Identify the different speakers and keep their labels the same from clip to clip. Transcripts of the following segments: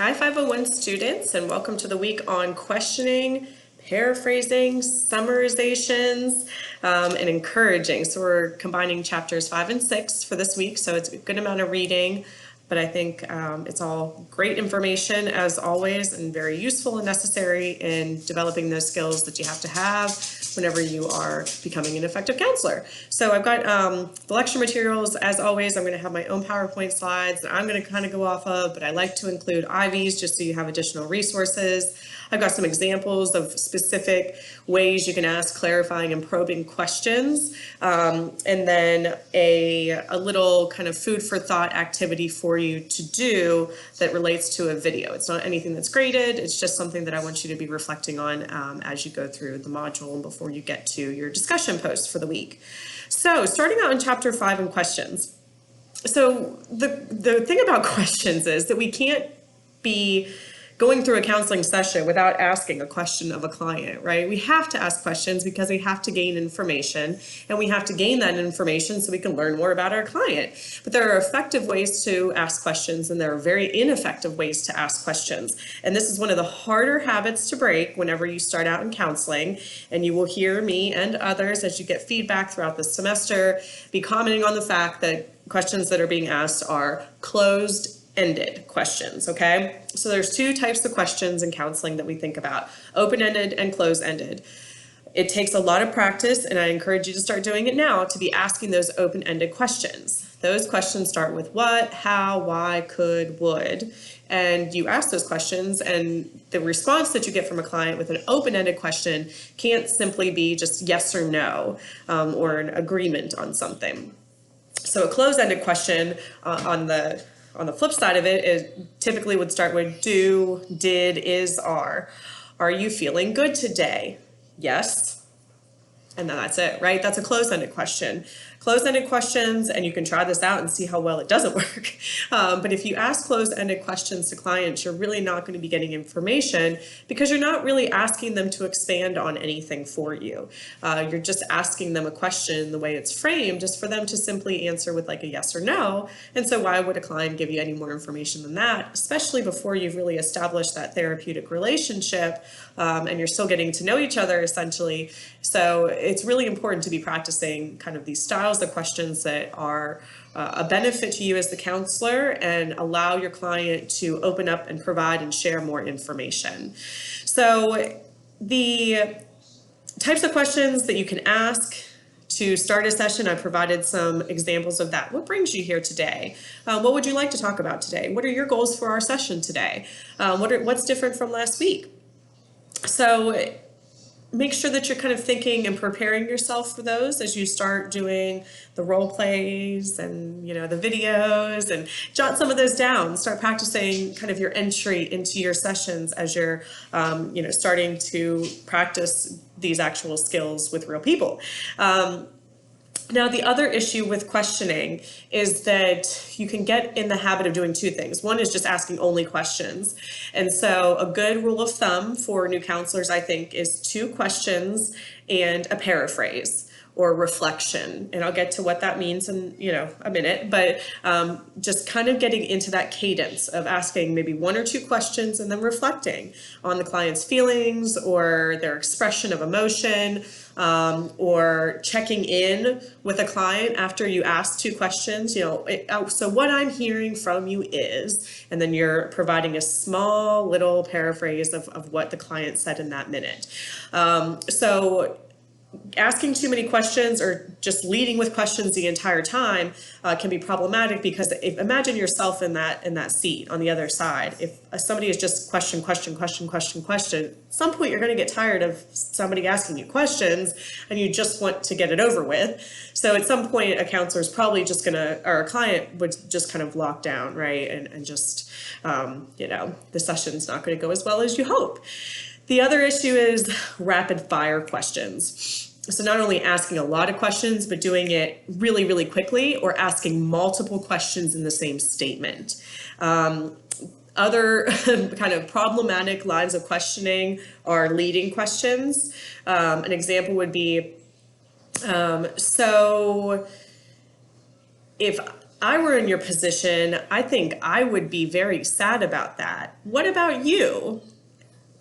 Speaker 1: Hi 501 students, and welcome to the week on questioning, paraphrasing, summarizations, and encouraging. So we're combining chapters 5 and 6 for this week, so it's a good amount of reading, but I think it's all great information as always and very useful and necessary in developing those skills that you have to have whenever you are becoming an effective counselor. So I've got the lecture materials. As always, I'm going to have my own PowerPoint slides that I'm going to kind of go off of, but I like to include IVs just so you have additional resources. I've got some examples of specific ways you can ask clarifying and probing questions, and then a little kind of food for thought activity for you to do that relates to a video. It's not anything that's graded, it's just something that I want you to be reflecting on as you go through the module and before you get to your discussion post for the week. So starting out in chapter 5 in questions. So the thing about questions is that we can't be going through a counseling session without asking a question of a client, right? We have to ask questions because we have to gain information, and we have to gain that information so we can learn more about our client. But there are effective ways to ask questions, and there are very ineffective ways to ask questions. And this is one of the harder habits to break whenever you start out in counseling, and you will hear me and others as you get feedback throughout the semester be commenting on the fact that questions that are being asked are closed-ended questions, okay? So there's two types of questions in counseling that we think about, open-ended and closed-ended. It takes a lot of practice, and I encourage you to start doing it now, to be asking those open-ended questions. Those questions start with what, how, why, could, would, and you ask those questions, and the response that you get from a client with an open-ended question can't simply be just yes or no, or an agreement on something. So a closed-ended question on the flip side of it is typically would start with do, did, is, are. Are you feeling good today? Yes. And then that's it, right? That's a closed-ended question. Closed-ended questions, and you can try this out and see how well it doesn't work. But if you ask closed-ended questions to clients, you're really not going to be getting information because you're not really asking them to expand on anything for you. You're just asking them a question the way it's framed just for them to simply answer with like a yes or no. And so why would a client give you any more information than that, especially before you've really established that therapeutic relationship and you're still getting to know each other essentially. So it's really important to be practicing kind of these styles of questions that are a benefit to you as the counselor and allow your client to open up and provide and share more information. So the types of questions that you can ask to start a session, I provided some examples of that. What brings you here today? What would you like to talk about today? What are your goals for our session today? What's different from last week? So make sure that you're kind of thinking and preparing yourself for those as you start doing the role plays and the videos, and jot some of those down. Start practicing kind of your entry into your sessions as you're starting to practice these actual skills with real people. Now, the other issue with questioning is that you can get in the habit of doing two things. One is just asking only questions. And so a good rule of thumb for new counselors, I think, is 2 questions and a paraphrase or reflection. And I'll get to what that means in a minute, but just kind of getting into that cadence of asking maybe 1 or 2 questions and then reflecting on the client's feelings or their expression of emotion, or checking in with a client after you ask 2 questions, so what I'm hearing from you is, and then you're providing a small little paraphrase of what the client said in that minute. So asking too many questions or just leading with questions the entire time can be problematic, because imagine yourself in that seat on the other side. If somebody is just question, at some point you're going to get tired of somebody asking you questions and you just want to get it over with. So at some point a counselor is probably just or a client would just kind of lock down, right? And just, the session's not going to go as well as you hope. The other issue is rapid fire questions. So not only asking a lot of questions, but doing it really, really quickly, or asking multiple questions in the same statement. Other kind of problematic lines of questioning are leading questions. An example would be, so if I were in your position, I think I would be very sad about that. What about you?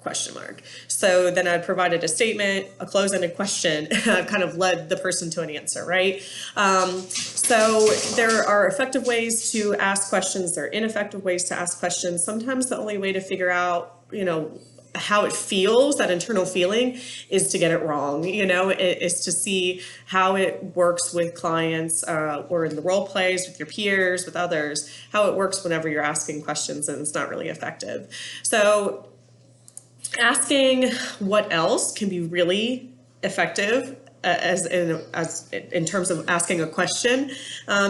Speaker 1: Question mark. So then I provided a statement, a close-ended question, kind of led the person to an answer, right? So there are effective ways to ask questions. There are ineffective ways to ask questions. Sometimes the only way to figure out, how it feels, that internal feeling, is to get it wrong. Is to see how it works with clients or in the role plays with your peers, with others, how it works whenever you're asking questions and it's not really effective. So asking what else can be really effective as in terms of asking a question,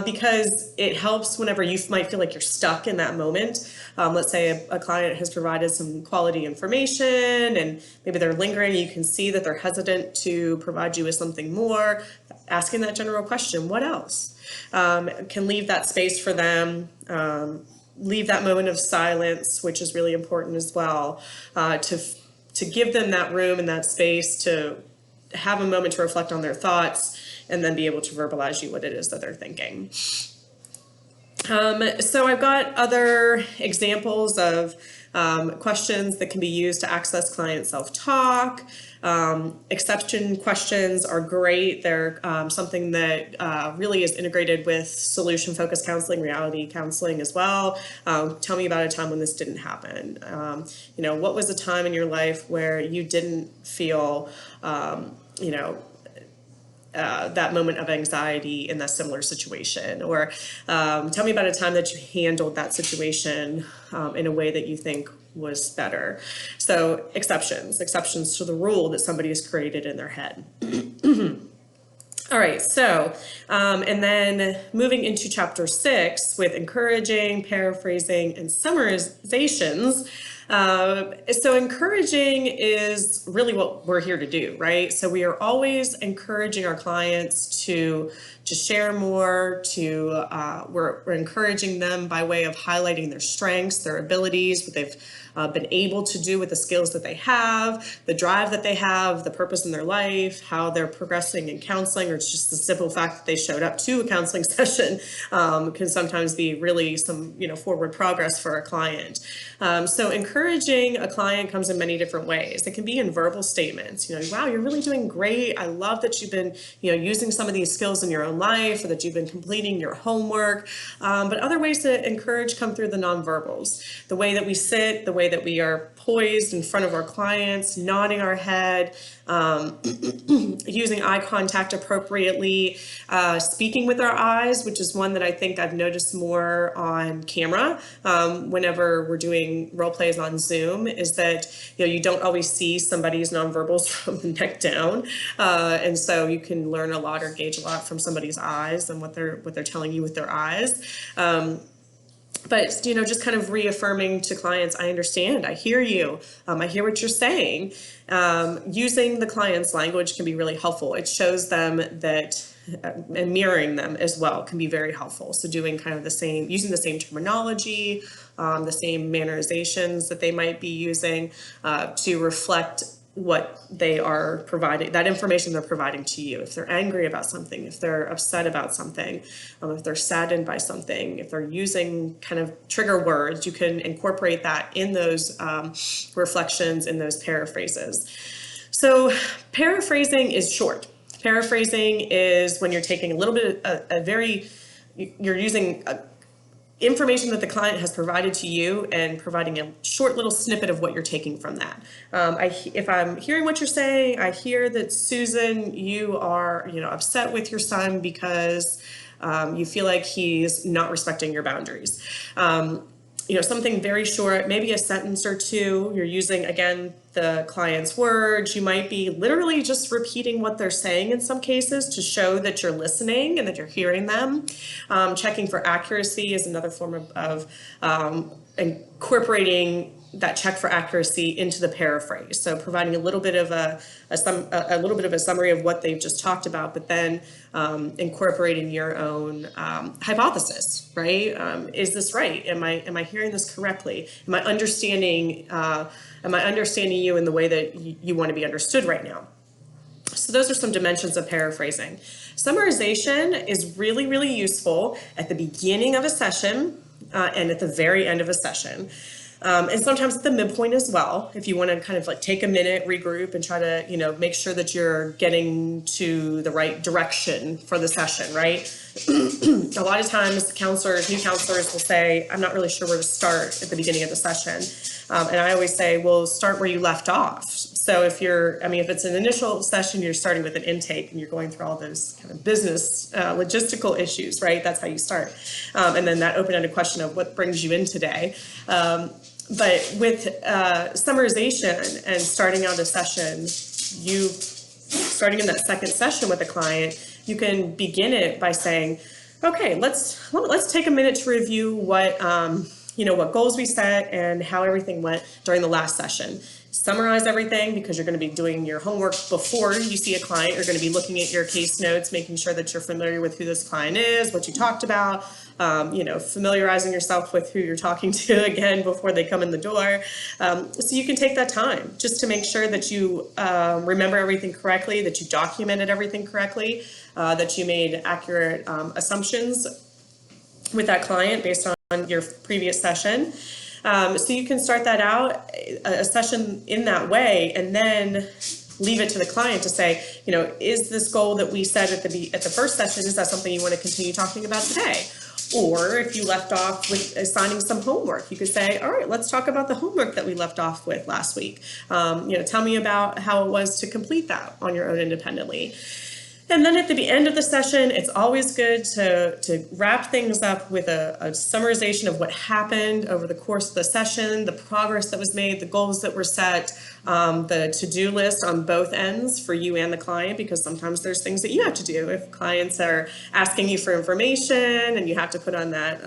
Speaker 1: because it helps whenever you might feel like you're stuck in that moment. Let's say a client has provided some quality information and maybe they're lingering. You can see that they're hesitant to provide you with something more. Asking that general question, what else, can leave that space for them. Leave that moment of silence, which is really important as well, to give them that room and that space to have a moment to reflect on their thoughts and then be able to verbalize you what it is that they're thinking. So I've got other examples of questions that can be used to access client self-talk. Exception questions are great. They're something that really is integrated with solution-focused counseling, reality counseling as well. Tell me about a time when this didn't happen. What was a time in your life where you didn't feel, that moment of anxiety in that similar situation? Or tell me about a time that you handled that situation in a way that you think was better. So exceptions to the rule that somebody has created in their head. All right, so, and then moving into chapter 6 with encouraging, paraphrasing, and summarizations. So encouraging is really what we're here to do, right? So we are always encouraging our clients to share more, we're encouraging them by way of highlighting their strengths, their abilities, what they've been able to do with the skills that they have, the drive that they have, the purpose in their life, how they're progressing in counseling, or it's just the simple fact that they showed up to a counseling session can sometimes be really some forward progress for a client. So encouraging a client comes in many different ways. It can be in verbal statements. Wow, you're really doing great. I love that you've been using some of these skills in your own life, or that you've been completing your homework. But other ways to encourage come through the nonverbals, the way that we sit, the way that we are poised in front of our clients, nodding our head, using eye contact appropriately, speaking with our eyes, which is one that I think I've noticed more on camera whenever we're doing role plays on Zoom, is that you don't always see somebody's nonverbals from the neck down, and so you can learn a lot or gauge a lot from somebody's eyes and what they're telling you with their eyes. But, just kind of reaffirming to clients, I understand, I hear you, I hear what you're saying. Using the client's language can be really helpful. It shows them that, and mirroring them as well can be very helpful. So doing kind of using the same terminology, the same mannerizations that they might be using to reflect what they are providing, that information they're providing to you. If they're angry about something, if they're upset about something, if they're saddened by something, if they're using kind of trigger words, you can incorporate that in those reflections, in those paraphrases. So paraphrasing is short. Paraphrasing is when you're taking a little bit, you're using information that the client has provided to you and providing a short little snippet of what you're taking from that. If I'm hearing what you're saying, I hear that, Susan, you are upset with your son because you feel like he's not respecting your boundaries. Something very short, maybe a sentence or two. You're using, again, the client's words. You might be literally just repeating what they're saying in some cases to show that you're listening and that you're hearing them. Checking for accuracy is another form of incorporating that check for accuracy into the paraphrase. So providing a little bit of a summary of what they've just talked about, but then incorporating your own hypothesis, right? Is this right? Am I hearing this correctly? Am I understanding you in the way that you want to be understood right now? So those are some dimensions of paraphrasing. Summarization is really, really useful at the beginning of a session and at the very end of a session. And sometimes at the midpoint as well, if you want to kind of like take a minute, regroup, and try to, make sure that you're getting to the right direction for the session, right? A lot of times new counselors will say, I'm not really sure where to start at the beginning of the session. And I always say, well, start where you left off. So if it's an initial session, you're starting with an intake and you're going through all those kind of business logistical issues, right? That's how you start. And then that open-ended question of what brings you in today. But with summarization and starting out a session, starting in that second session with a client, you can begin it by saying, okay, let's take a minute to review what goals we set and how everything went during the last session. Summarize everything because you're going to be doing your homework before you see a client. You're going to be looking at your case notes, making sure that you're familiar with who this client is, what you talked about, familiarizing yourself with who you're talking to again before they come in the door. So you can take that time just to make sure that you remember everything correctly, that you documented everything correctly, that you made accurate assumptions with that client based on your previous session. So you can start that out, a session in that way, and then leave it to the client to say, is this goal that we set at the first session, is that something you want to continue talking about today? Or if you left off with assigning some homework, you could say, all right, let's talk about the homework that we left off with last week. Tell me about how it was to complete that on your own independently. And then at the end of the session, it's always good to wrap things up with a summarization of what happened over the course of the session, the progress that was made, the goals that were set, the to-do list on both ends for you and the client, because sometimes there's things that you have to do. If clients are asking you for information and you have to put on that,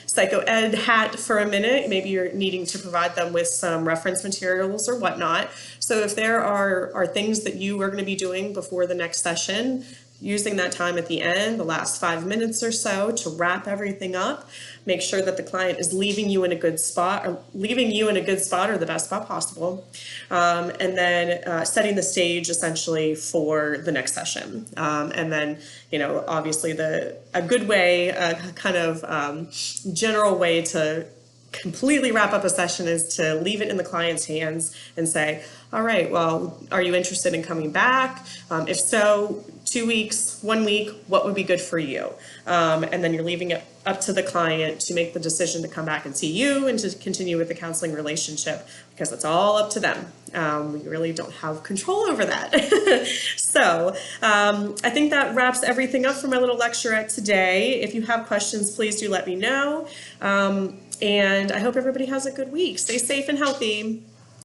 Speaker 1: psycho ed hat for a minute, maybe you're needing to provide them with some reference materials or whatnot. So if there are things that you are going to be doing before the next session, using that time at the end, the last 5 minutes or so, to wrap everything up, make sure that the client is leaving you in a good spot or the best spot possible, and then setting the stage essentially for the next session. And then, obviously a good way, general way to completely wrap up a session is to leave it in the client's hands and say, all right, well, are you interested in coming back? If so, 2 weeks, 1 week, what would be good for you? And then you're leaving it up to the client to make the decision to come back and see you and to continue with the counseling relationship, because it's all up to them. We really don't have control over that. So I think that wraps everything up for my little lecturette today. If you have questions, please do let me know. And I hope everybody has a good week. Stay safe and healthy.